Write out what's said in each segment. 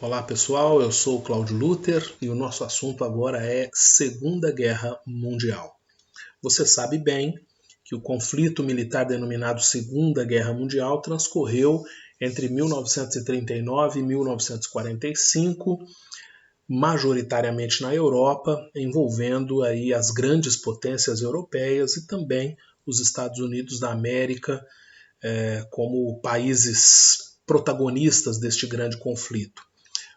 Olá pessoal, eu sou o Cláudio Luther e o nosso assunto agora é Segunda Guerra Mundial. Você sabe bem que o conflito militar denominado Segunda Guerra Mundial transcorreu entre 1939 e 1945, majoritariamente na Europa, envolvendo aí as grandes potências europeias e também os Estados Unidos da América como países protagonistas deste grande conflito.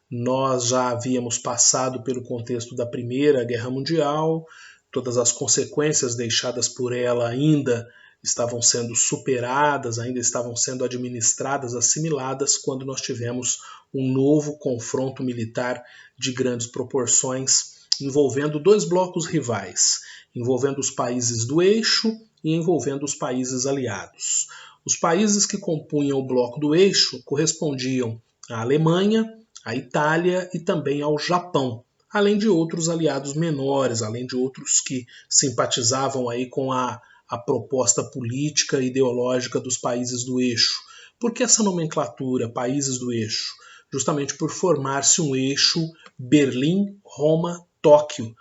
Nós já havíamos passado pelo contexto da Primeira Guerra Mundial, todas as consequências deixadas por ela ainda estavam sendo superadas, ainda estavam sendo administradas, assimiladas, quando nós tivemos um novo confronto militar de grandes proporções, envolvendo dois blocos rivais, envolvendo os países do eixo e envolvendo os países aliados. Os países que compunham o bloco do eixo correspondiam à Alemanha, à Itália e também ao Japão, além de outros aliados menores, além de outros que simpatizavam aí com a proposta política e ideológica dos países do eixo. Por que essa nomenclatura, países do eixo? Justamente por formar-se um eixo Berlim, Roma, Tóquio.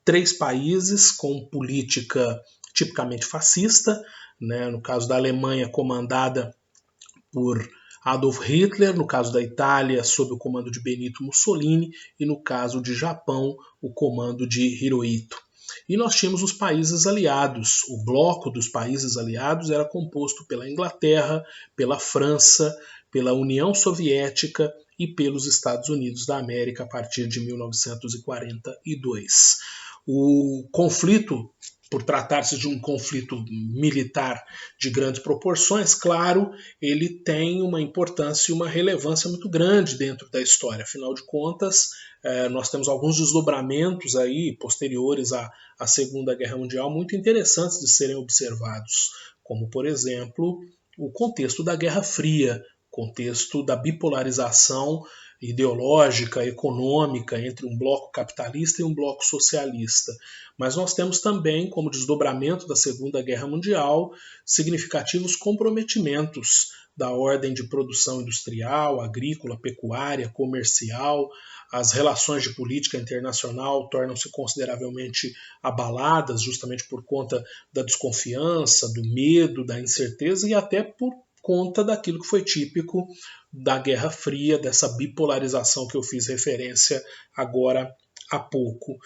3 países com política tipicamente fascista, no caso da Alemanha comandada por Adolf Hitler, no caso da Itália, sob o comando de Benito Mussolini, e no caso de Japão, o comando de Hirohito. E nós tínhamos os países aliados. O bloco dos países aliados era composto pela Inglaterra, pela França, pela União Soviética e pelos Estados Unidos da América a partir de 1942. O conflito, por tratar-se de um conflito militar de grandes proporções, claro, ele tem uma importância e uma relevância muito grande dentro da história. Afinal de contas, nós temos alguns desdobramentos aí posteriores à Segunda Guerra Mundial muito interessantes de serem observados, como, por exemplo, o contexto da Guerra Fria, contexto da bipolarização ideológica, econômica entre um bloco capitalista e um bloco socialista. Mas nós temos também, como desdobramento da Segunda Guerra Mundial, significativos comprometimentos da ordem de produção industrial, agrícola, pecuária, comercial. As relações de política internacional tornam-se consideravelmente abaladas, justamente por conta da desconfiança, do medo, da incerteza e até por conta daquilo que foi típico da Guerra Fria, dessa bipolarização que eu fiz referência agora há pouco.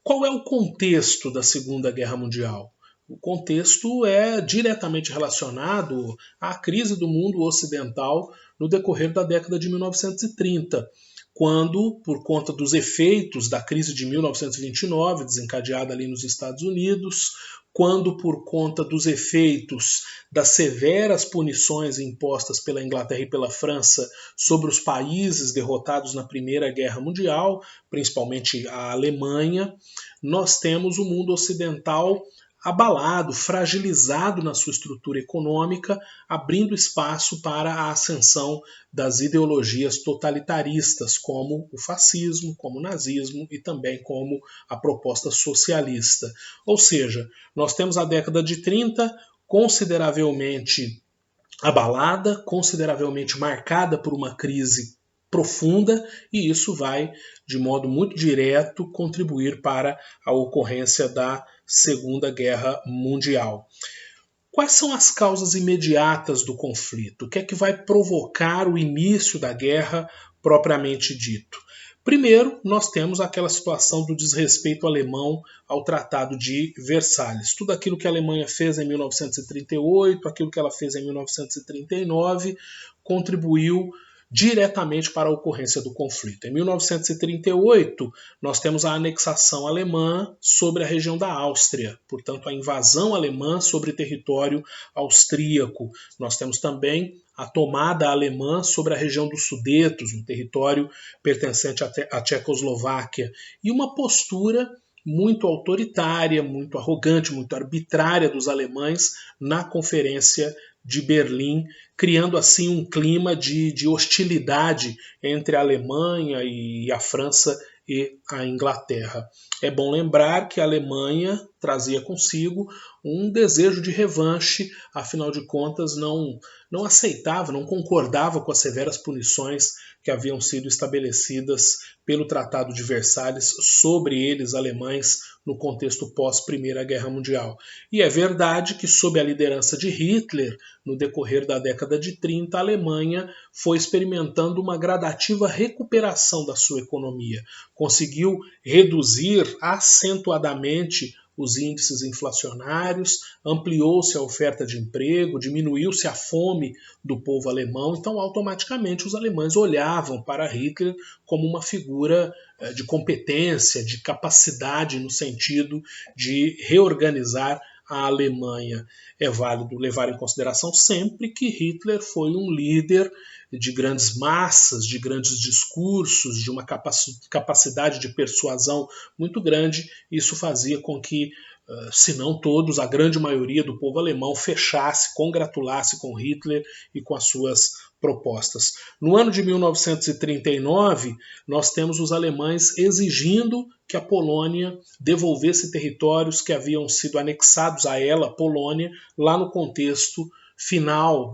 Qual é o contexto da Segunda Guerra Mundial? O contexto é diretamente relacionado à crise do mundo ocidental no decorrer da década de 1930, quando, por conta dos efeitos da crise de 1929, desencadeada ali nos Estados Unidos, quando por conta dos efeitos das severas punições impostas pela Inglaterra e pela França sobre os países derrotados na Primeira Guerra Mundial, principalmente a Alemanha, nós temos o mundo ocidental abalado, fragilizado na sua estrutura econômica, abrindo espaço para a ascensão das ideologias totalitaristas, como o fascismo, como o nazismo e também como a proposta socialista. Ou seja, nós temos a década de 30 consideravelmente abalada, consideravelmente marcada por uma crise profunda, e isso vai, de modo muito direto, contribuir para a ocorrência da Segunda Guerra Mundial. Quais são as causas imediatas do conflito? O que é que vai provocar o início da guerra propriamente dito? Primeiro, nós temos aquela situação do desrespeito alemão ao Tratado de Versalhes. Tudo aquilo que a Alemanha fez em 1938, aquilo que ela fez em 1939, contribuiu diretamente para a ocorrência do conflito. Em 1938, nós temos a anexação alemã sobre a região da Áustria, portanto, a invasão alemã sobre território austríaco. Nós temos também a tomada alemã sobre a região dos Sudetos, um território pertencente à Tchecoslováquia, e uma postura muito autoritária, muito arrogante, muito arbitrária dos alemães na Conferência de Berlim, criando assim um clima de hostilidade entre a Alemanha e a França e a Inglaterra. É bom lembrar que a Alemanha trazia consigo um desejo de revanche, afinal de contas não aceitava, não concordava com as severas punições que haviam sido estabelecidas pelo Tratado de Versalhes sobre eles, alemães, no contexto pós-Primeira Guerra Mundial. E é verdade que, sob a liderança de Hitler, no decorrer da década de 30, a Alemanha foi experimentando uma gradativa recuperação da sua economia. Conseguiu reduzir acentuadamente os índices inflacionários, ampliou-se a oferta de emprego, diminuiu-se a fome do povo alemão, então automaticamente os alemães olhavam para Hitler como uma figura de competência, de capacidade no sentido de reorganizar a Alemanha. É válido levar em consideração sempre que Hitler foi um líder de grandes massas, de grandes discursos, de uma capacidade de persuasão muito grande. Isso fazia com que, se não todos, a grande maioria do povo alemão fechasse, congratulasse com Hitler e com as suas propostas. No ano de 1939, nós temos os alemães exigindo que a Polônia devolvesse territórios que haviam sido anexados a ela, Polônia, lá no contexto final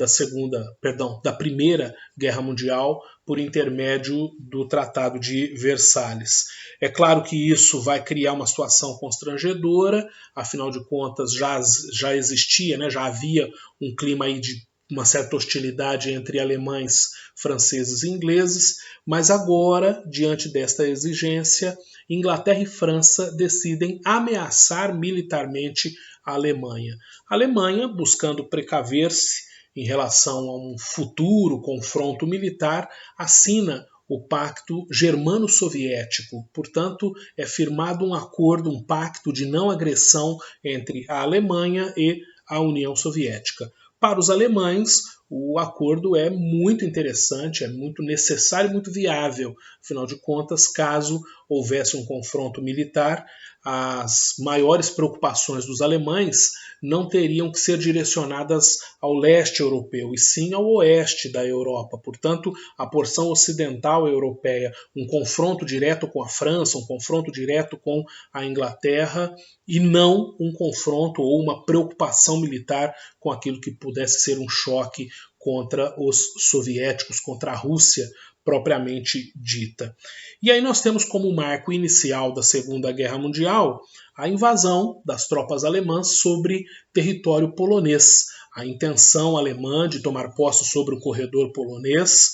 da Primeira Guerra Mundial, por intermédio do Tratado de Versalhes. É claro que isso vai criar uma situação constrangedora, afinal de contas já existia, já havia um clima aí de uma certa hostilidade entre alemães, franceses e ingleses, mas agora, diante desta exigência, Inglaterra e França decidem ameaçar militarmente a Alemanha. A Alemanha, buscando precaver-se em relação a um futuro confronto militar, assina o Pacto Germano-Soviético. Portanto, é firmado um acordo, um pacto de não agressão entre a Alemanha e a União Soviética. Para os alemães, o acordo é muito interessante, é muito necessário e muito viável. Afinal de contas, caso houvesse um confronto militar, as maiores preocupações dos alemães não teriam que ser direcionadas ao leste europeu, e sim ao oeste da Europa. Portanto, a porção ocidental europeia, um confronto direto com a França, um confronto direto com a Inglaterra, e não um confronto ou uma preocupação militar com aquilo que pudesse ser um choque contra os soviéticos, contra a Rússia propriamente dita. E aí nós temos como marco inicial da Segunda Guerra Mundial a invasão das tropas alemãs sobre território polonês, a intenção alemã de tomar posse sobre o corredor polonês,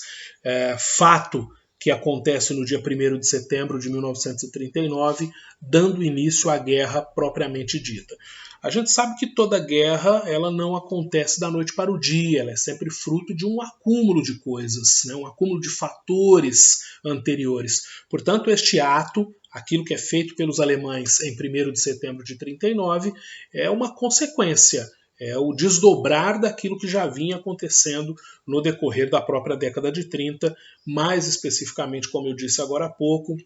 fato que acontece no dia 1º de setembro de 1939, dando início à guerra propriamente dita. A gente sabe que toda guerra ela não acontece da noite para o dia, ela é sempre fruto de um acúmulo de coisas, um acúmulo de fatores anteriores. Portanto, este ato, aquilo que é feito pelos alemães em 1º de setembro de 1939, é uma consequência, é o desdobrar daquilo que já vinha acontecendo no decorrer da própria década de 30, mais especificamente, como eu disse agora há pouco,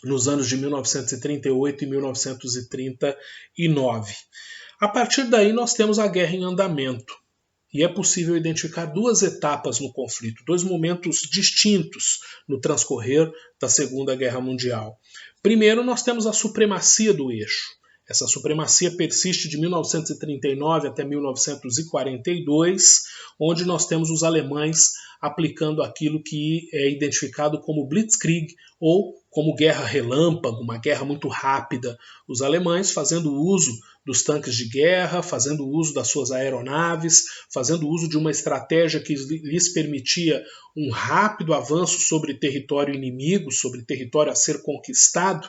nos anos de 1938 e 1939. A partir daí nós temos a guerra em andamento, e é possível identificar duas etapas no conflito, dois momentos distintos no transcorrer da Segunda Guerra Mundial. Primeiro, nós temos a supremacia do eixo. Essa supremacia persiste de 1939 até 1942, onde nós temos os alemães aplicando aquilo que é identificado como Blitzkrieg, ou como guerra relâmpago, uma guerra muito rápida. Os alemães fazendo uso dos tanques de guerra, fazendo uso das suas aeronaves, fazendo uso de uma estratégia que lhes permitia um rápido avanço sobre território inimigo, sobre território a ser conquistado,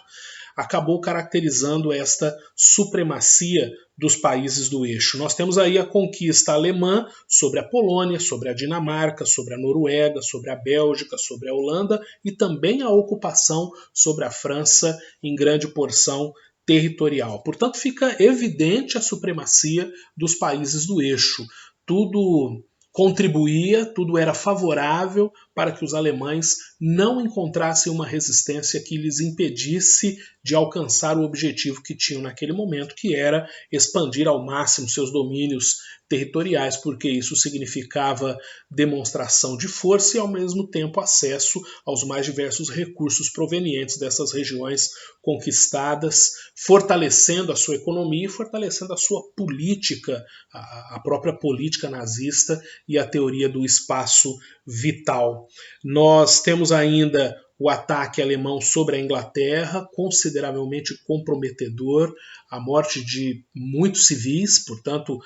acabou caracterizando esta supremacia dos países do eixo. Nós temos aí a conquista alemã sobre a Polônia, sobre a Dinamarca, sobre a Noruega, sobre a Bélgica, sobre a Holanda, e também a ocupação sobre a França em grande porção territorial. Portanto, fica evidente a supremacia dos países do eixo. Tudo contribuía, tudo era favorável para que os alemães não encontrassem uma resistência que lhes impedisse de alcançar o objetivo que tinham naquele momento, que era expandir ao máximo seus domínios territoriais, porque isso significava demonstração de força e, ao mesmo tempo, acesso aos mais diversos recursos provenientes dessas regiões conquistadas, fortalecendo a sua economia e fortalecendo a sua política, a própria política nazista e a teoria do espaço vital. Nós temos ainda o ataque alemão sobre a Inglaterra, consideravelmente comprometedor, a morte de muitos civis, portanto,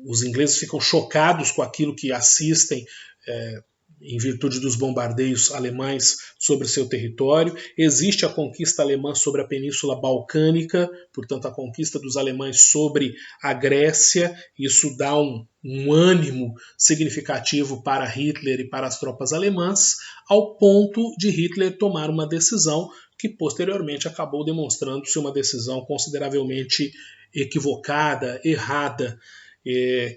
os ingleses ficam chocados com aquilo que assistem em virtude dos bombardeios alemães sobre seu território. Existe a conquista alemã sobre a Península Balcânica, portanto a conquista dos alemães sobre a Grécia. Isso dá um ânimo significativo para Hitler e para as tropas alemãs, ao ponto de Hitler tomar uma decisão que posteriormente acabou demonstrando-se uma decisão consideravelmente equivocada, errada,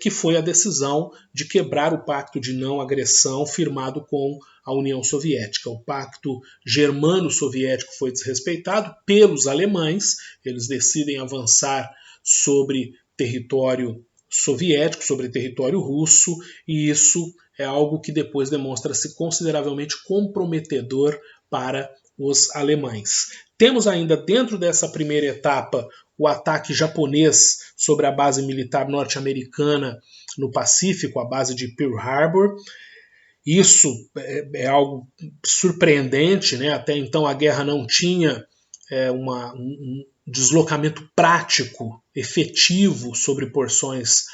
que foi a decisão de quebrar o pacto de não agressão firmado com a União Soviética. O pacto germano-soviético foi desrespeitado pelos alemães, eles decidem avançar sobre território soviético, sobre território russo, e isso é algo que depois demonstra-se consideravelmente comprometedor para os alemães. Temos ainda dentro dessa primeira etapa o ataque japonês sobre a base militar norte-americana no Pacífico, a base de Pearl Harbor. Isso é algo surpreendente, né? Até então a guerra não tinha um deslocamento prático, efetivo sobre porções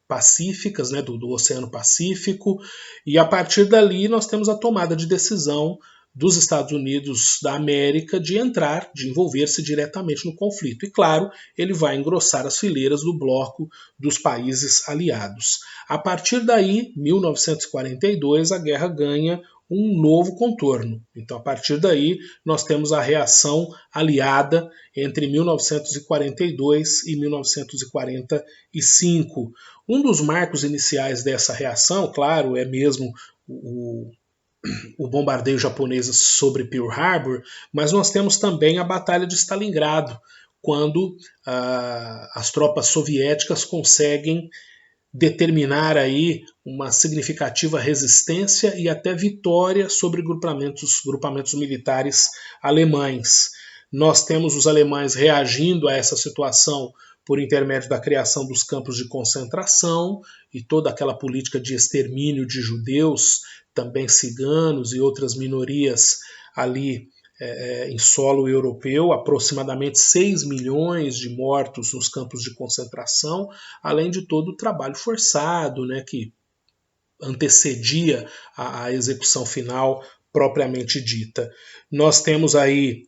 pacíficas, né, do Oceano Pacífico, e a partir dali nós temos a tomada de decisão dos Estados Unidos da América de entrar, de envolver-se diretamente no conflito. E claro, ele vai engrossar as fileiras do bloco dos países aliados. A partir daí, 1942, a guerra ganha um novo contorno. Então, a partir daí, nós temos a reação aliada entre 1942 e 1945. Um dos marcos iniciais dessa reação, claro, é mesmo o bombardeio japonês sobre Pearl Harbor, mas nós temos também a Batalha de Stalingrado, quando as tropas soviéticas conseguem determinar aí uma significativa resistência e até vitória sobre grupamentos militares alemães. Nós temos os alemães reagindo a essa situação por intermédio da criação dos campos de concentração e toda aquela política de extermínio de judeus, também ciganos e outras minorias ali em solo europeu, aproximadamente 6 milhões de mortos nos campos de concentração, além de todo o trabalho forçado, né, que antecedia a execução final propriamente dita. Nós temos aí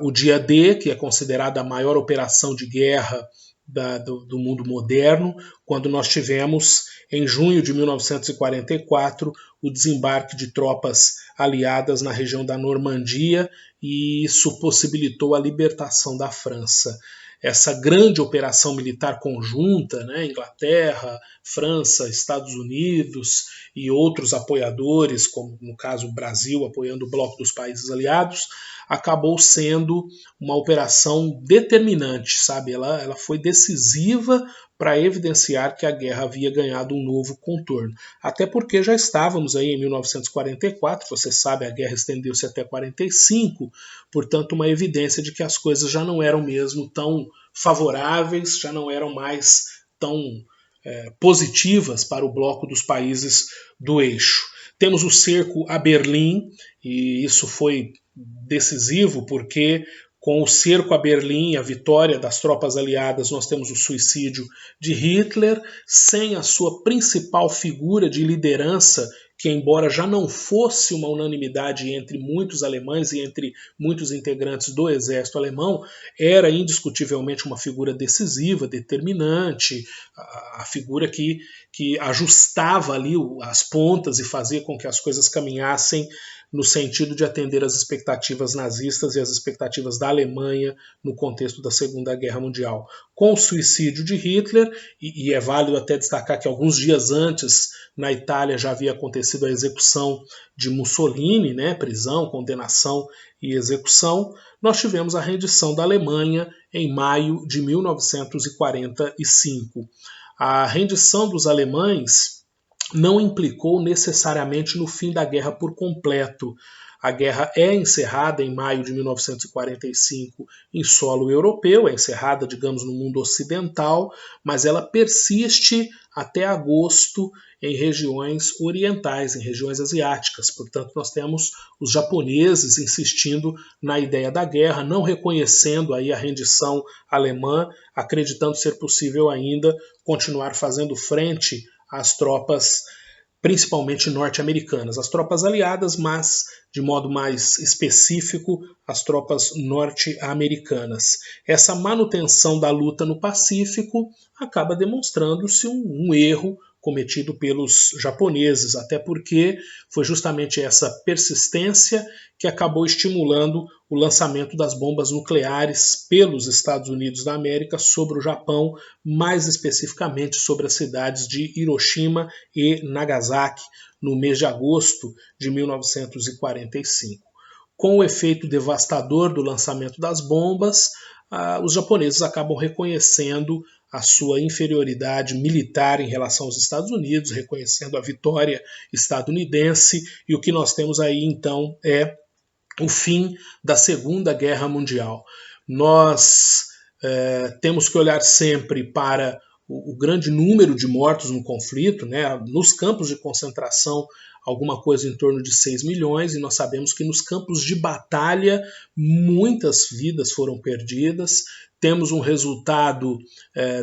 o dia D, que é considerada a maior operação de guerra do mundo moderno, quando nós tivemos, em junho de 1944, o desembarque de tropas aliadas na região da Normandia, e isso possibilitou a libertação da França. Essa grande operação militar conjunta, né, Inglaterra, França, Estados Unidos e outros apoiadores, como no caso o Brasil apoiando o Bloco dos Países Aliados, acabou sendo uma operação determinante, sabe? Ela foi decisiva para evidenciar que a guerra havia ganhado um novo contorno. Até porque já estávamos aí em 1944, você sabe, a guerra estendeu-se até 45, portanto uma evidência de que as coisas já não eram mesmo tão favoráveis, já não eram mais tão positivas para o bloco dos países do eixo. Temos o cerco a Berlim, e isso foi decisivo porque com o cerco a Berlim, a vitória das tropas aliadas, nós temos o suicídio de Hitler, sem a sua principal figura de liderança, que embora já não fosse uma unanimidade entre muitos alemães e entre muitos integrantes do exército alemão, era indiscutivelmente uma figura decisiva, determinante, a figura que ajustava ali as pontas e fazia com que as coisas caminhassem no sentido de atender às expectativas nazistas e às expectativas da Alemanha no contexto da Segunda Guerra Mundial. Com o suicídio de Hitler, e é válido até destacar que alguns dias antes na Itália já havia acontecido a execução de Mussolini, né, prisão, condenação e execução, nós tivemos a rendição da Alemanha em maio de 1945. A rendição dos alemães não implicou necessariamente no fim da guerra por completo. A guerra é encerrada em maio de 1945 em solo europeu, é encerrada, digamos, no mundo ocidental, mas ela persiste até agosto em regiões orientais, em regiões asiáticas. Portanto, nós temos os japoneses insistindo na ideia da guerra, não reconhecendo aí a rendição alemã, acreditando ser possível ainda continuar fazendo frente às tropas principalmente norte-americanas, as tropas aliadas, mas de modo mais específico, as tropas norte-americanas. Essa manutenção da luta no Pacífico acaba demonstrando-se um erro cometido pelos japoneses, até porque foi justamente essa persistência que acabou estimulando o lançamento das bombas nucleares pelos Estados Unidos da América sobre o Japão, mais especificamente sobre as cidades de Hiroshima e Nagasaki, no mês de agosto de 1945. Com o efeito devastador do lançamento das bombas, os japoneses acabam reconhecendo a sua inferioridade militar em relação aos Estados Unidos, reconhecendo a vitória estadunidense, e o que nós temos aí então é o fim da Segunda Guerra Mundial. Nós temos que olhar sempre para o grande número de mortos no conflito, né? Nos campos de concentração, alguma coisa em torno de 6 milhões, e nós sabemos que nos campos de batalha muitas vidas foram perdidas. Temos um resultado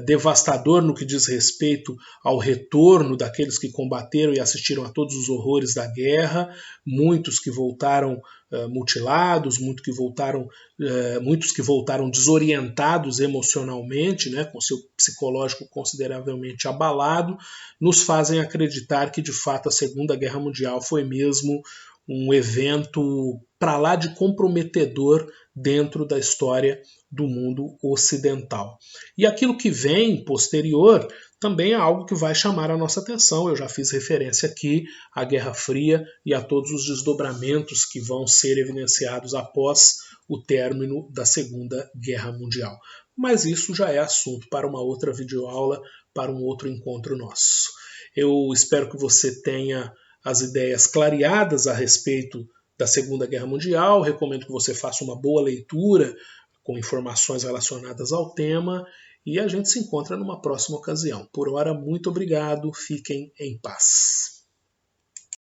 devastador no que diz respeito ao retorno daqueles que combateram e assistiram a todos os horrores da guerra, muitos que voltaram mutilados, muitos que voltaram desorientados emocionalmente, né, com seu psicológico consideravelmente abalado, nos fazem acreditar que de fato a Segunda Guerra Mundial foi mesmo um evento para lá de comprometedor dentro da história do mundo ocidental. E aquilo que vem posterior também é algo que vai chamar a nossa atenção. Eu já fiz referência aqui à Guerra Fria e a todos os desdobramentos que vão ser evidenciados após o término da Segunda Guerra Mundial. Mas isso já é assunto para uma outra videoaula, para um outro encontro nosso. Eu espero que você tenha as ideias clareadas a respeito da Segunda Guerra Mundial. Recomendo que você faça uma boa leitura com informações relacionadas ao tema e a gente se encontra numa próxima ocasião. Por hora, muito obrigado, fiquem em paz.